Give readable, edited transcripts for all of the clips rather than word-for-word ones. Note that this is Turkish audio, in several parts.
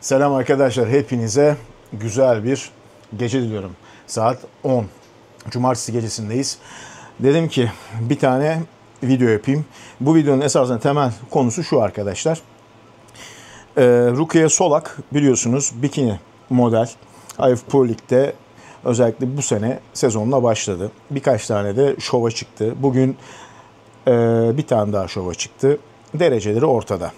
Selam arkadaşlar, hepinize güzel bir gece diliyorum. Saat 10. Cumartesi gecesindeyiz. Dedim ki bir tane video yapayım. Bu videonun esasında temel konusu şu arkadaşlar. Rukiye Solak biliyorsunuz bikini model. IF Pro League'de özellikle bu sene sezonuna başladı. Birkaç tane de şova çıktı. Bugün bir tane daha şova çıktı. Dereceleri ortada.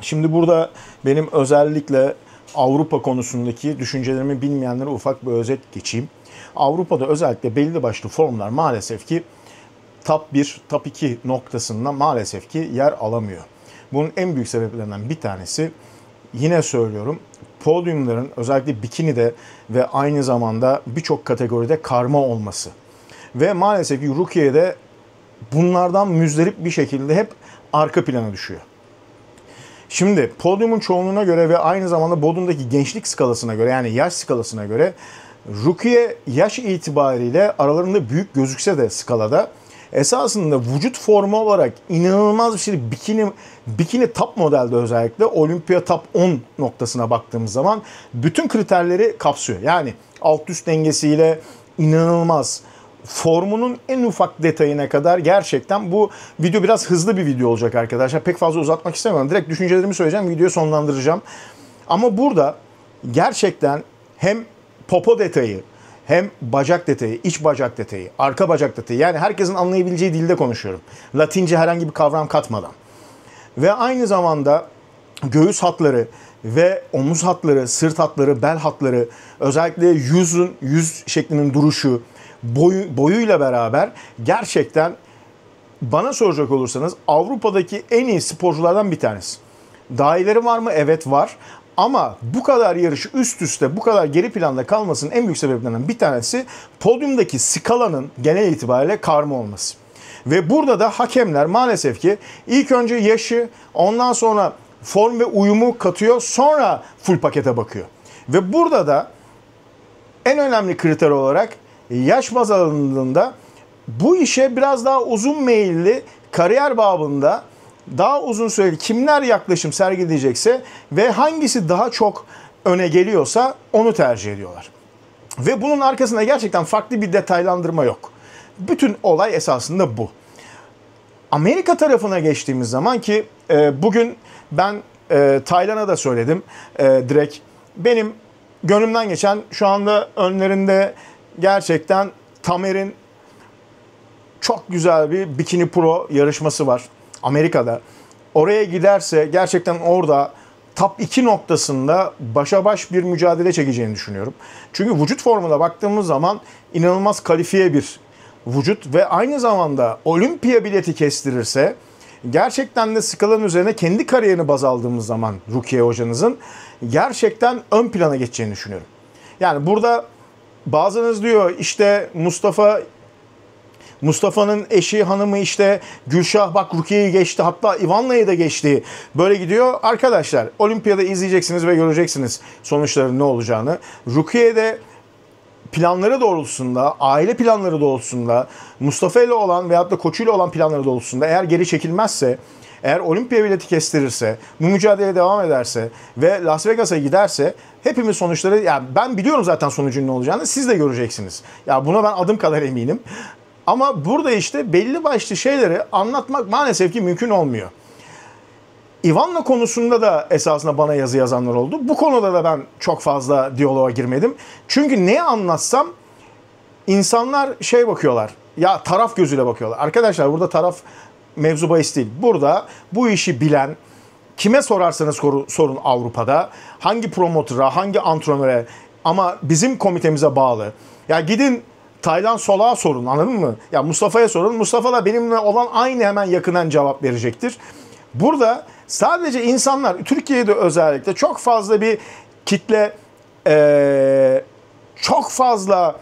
Şimdi burada benim özellikle Avrupa konusundaki düşüncelerimi bilmeyenlere ufak bir özet geçeyim. Avrupa'da özellikle belli başlı formlar maalesef ki top 1, top 2 noktasında maalesef ki yer alamıyor. Bunun en büyük sebeplerinden bir tanesi, yine söylüyorum, podyumların özellikle bikinide ve aynı zamanda birçok kategoride karma olması. Ve maalesef ki Rukiye'de bunlardan müzdarip bir şekilde hep arka plana düşüyor. Şimdi podyumun çoğunluğuna göre ve aynı zamanda Bodrum'daki gençlik skalasına göre, yani yaş skalasına göre Rukiye yaş itibariyle aralarında büyük gözükse de skalada esasında vücut formu olarak inanılmaz bir şey. Bikini top modelde özellikle Olimpiya top 10 noktasına baktığımız zaman bütün kriterleri kapsıyor. Yani alt üst dengesiyle inanılmaz. Formunun en ufak detayına kadar gerçekten bu video biraz hızlı bir video olacak arkadaşlar. Pek fazla uzatmak istemiyorum. Direkt düşüncelerimi söyleyeceğim, videoyu sonlandıracağım. Ama burada gerçekten hem popo detayı, hem bacak detayı, iç bacak detayı, arka bacak detayı, yani herkesin anlayabileceği dilde konuşuyorum. Latince herhangi bir kavram katmadan. Ve aynı zamanda göğüs hatları ve omuz hatları, sırt hatları, bel hatları, özellikle yüz şeklinin duruşu, boyuyla beraber gerçekten bana soracak olursanız Avrupa'daki en iyi sporculardan bir tanesi. Daha iyileri var mı? Evet var. Ama bu kadar yarışı üst üste bu kadar geri planda kalmasının en büyük sebeplerinden bir tanesi podyumdaki skalanın genel itibariyle karma olması. Ve burada da hakemler maalesef ki ilk önce yaşı, ondan sonra form ve uyumu katıyor, sonra full pakete bakıyor. Ve burada da en önemli kriter olarak yaş baz alındığında bu işe biraz daha uzun meyilli, kariyer babında daha uzun süreli kimler yaklaşım sergileyecekse ve hangisi daha çok öne geliyorsa onu tercih ediyorlar. Ve bunun arkasında gerçekten farklı bir detaylandırma yok. Bütün olay esasında bu. Amerika tarafına geçtiğimiz zaman ki bugün ben Taylan'a da söyledim direkt. Benim gönlümden geçen şu anda önlerinde gerçekten Tamer'in çok güzel bir Bikini Pro yarışması var Amerika'da. Oraya giderse gerçekten orada top 2 noktasında başa baş bir mücadele çekeceğini düşünüyorum. Çünkü vücut formuna baktığımız zaman inanılmaz kalifiye bir vücut ve aynı zamanda olimpiya bileti kestirirse gerçekten de skalanın üzerine kendi kariyerini baz aldığımız zaman Rukiye hocanızın gerçekten ön plana geçeceğini düşünüyorum. Yani burada bazınız diyor işte Mustafa'nın eşi, hanımı işte Gülşah bak Rukiye'yi geçti, hatta Ivanna'yı da geçti. Böyle gidiyor. Arkadaşlar olimpiyada izleyeceksiniz ve göreceksiniz sonuçların ne olacağını. Rukiye'de planları doğrultusunda, aile planları doğrultusunda, Mustafa ile olan veyahut da koçuyla olan planları doğrultusunda eğer geri çekilmezse, eğer olimpiya bileti kestirirse, bu mücadeleye devam ederse ve Las Vegas'a giderse hepimiz sonuçları, yani ben biliyorum zaten sonucun ne olacağını, siz de göreceksiniz. Ya buna ben adım kadar eminim. Ama burada işte belli başlı şeyleri anlatmak maalesef ki mümkün olmuyor. Ivanna konusunda da esasında bana yazı yazanlar oldu. Bu konuda da ben çok fazla diyaloğa girmedim. Çünkü neyi anlatsam insanlar bakıyorlar. Ya taraf gözüyle bakıyorlar. Arkadaşlar burada taraf mevzu bahis değil. Burada bu işi bilen, kime sorarsanız sorun Avrupa'da, hangi promotora, hangi antrenöre, ama bizim komitemize bağlı. Ya gidin Taylan Solak'a sorun, anladın mı? Ya Mustafa'ya sorun. Mustafa da benimle olan aynı hemen yakından cevap verecektir. Burada sadece insanlar, Türkiye'de özellikle çok fazla bir kitle, çok fazla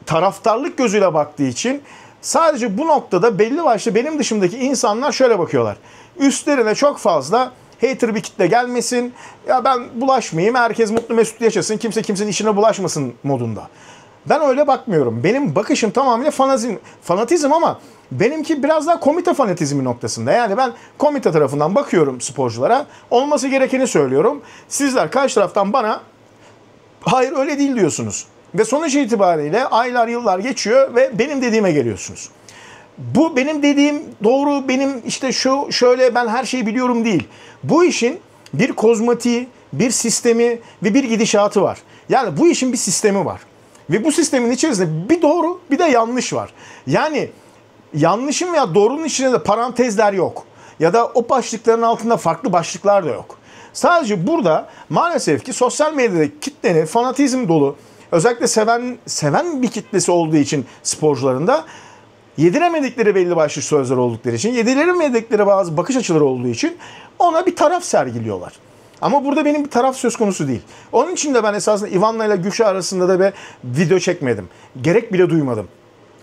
taraftarlık gözüyle baktığı için sadece bu noktada belli başlı benim dışımdaki insanlar şöyle bakıyorlar. Üstlerine çok fazla hater bir kitle gelmesin, ya ben bulaşmayayım, herkes mutlu mesut yaşasın, kimse kimsenin işine bulaşmasın modunda. Ben öyle bakmıyorum. Benim bakışım tamamıyla fanatizm ama benimki biraz daha komite fanatizmi noktasında. Yani ben komite tarafından bakıyorum sporculara. Olması gerekeni söylüyorum. Sizler karşı taraftan bana hayır öyle değil diyorsunuz. Ve sonuç itibariyle aylar yıllar geçiyor ve benim dediğime geliyorsunuz. Bu benim dediğim doğru, benim işte şu şöyle ben her şeyi biliyorum değil. Bu işin bir kozmatiği, bir sistemi ve bir gidişatı var. Yani bu işin bir sistemi var. Ve bu sistemin içerisinde bir doğru bir de yanlış var. Yani yanlışın veya doğrunun içinde de parantezler yok. Ya da o başlıkların altında farklı başlıklar da yok. Sadece burada maalesef ki sosyal medyada kitlenin fanatizm dolu, özellikle seven bir kitlesi olduğu için sporcuların da yediremedikleri belli başlı sözler oldukları için, yediremedikleri bazı bakış açıları olduğu için ona bir taraf sergiliyorlar. Ama burada benim bir taraf söz konusu değil. Onun için de ben esasında Ivan'la ile Gülşah arasında da bir video çekmedim. Gerek bile duymadım.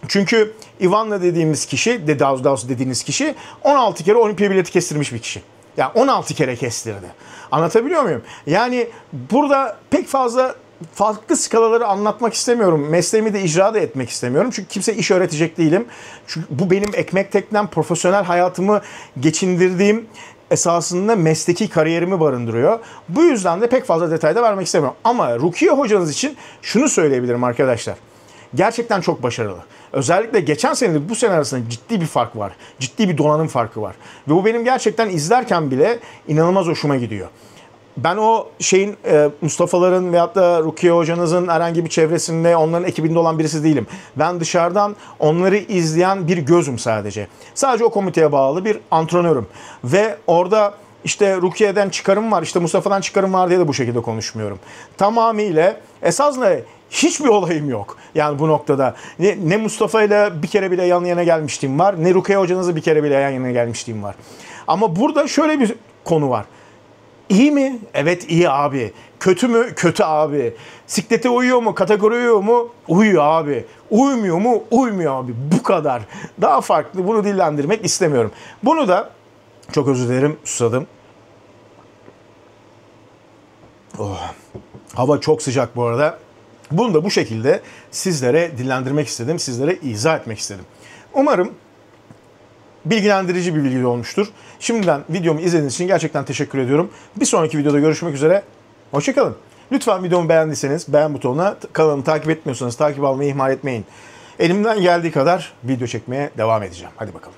Çünkü Ivan'la dediğimiz kişi, dediğiniz kişi 16 kere olimpiya bileti kestirmiş bir kişi. Yani 16 kere kestirdi. Anlatabiliyor muyum? Yani burada pek fazla farklı skalaları anlatmak istemiyorum. Mesleğimi de icra da etmek istemiyorum. Çünkü kimse iş öğretecek değilim. Çünkü bu benim ekmek teknem, profesyonel hayatımı geçindirdiğim esasında mesleki kariyerimi barındırıyor. Bu yüzden de pek fazla detayda vermek istemiyorum. Ama Rukiye hocanız için şunu söyleyebilirim arkadaşlar. Gerçekten çok başarılı. Özellikle geçen seneyle bu sene arasında ciddi bir fark var. Ciddi bir donanım farkı var. Ve bu benim gerçekten izlerken bile inanılmaz hoşuma gidiyor. Ben o şeyin Mustafa'ların veyahut da Rukiye hocanızın herhangi bir çevresinde, onların ekibinde olan birisi değilim. Ben dışarıdan onları izleyen bir gözüm sadece. Sadece o komiteye bağlı bir antrenörüm. Ve orada işte Rukiye'den çıkarım var, işte Mustafa'dan çıkarım var diye de bu şekilde konuşmuyorum. Tamamıyla esasında hiçbir olayım yok. Yani bu noktada ne Mustafa ile bir kere bile yan yana gelmişliğim var, ne Rukiye hocanızla bir kere bile yan yana gelmişliğim var. Ama burada şöyle bir konu var. İyi mi? Evet iyi abi. Kötü mü? Kötü abi. Siklete uyuyor mu? Kategori uyuyor mu? Uyuyor abi. Uymuyor mu? Uymuyor abi. Bu kadar. Daha farklı bunu dillendirmek istemiyorum. Bunu da çok özür dilerim, susadım. Oh. Hava çok sıcak bu arada. Bunu da bu şekilde sizlere dillendirmek istedim. Sizlere izah etmek istedim. Umarım bilgilendirici bir video olmuştur. Şimdiden videomu izlediğiniz için gerçekten teşekkür ediyorum. Bir sonraki videoda görüşmek üzere. Hoşça kalın. Lütfen videomu beğendiyseniz beğen butonuna, kanalımı takip etmiyorsanız takip almayı ihmal etmeyin. Elimden geldiği kadar video çekmeye devam edeceğim. Hadi bakalım.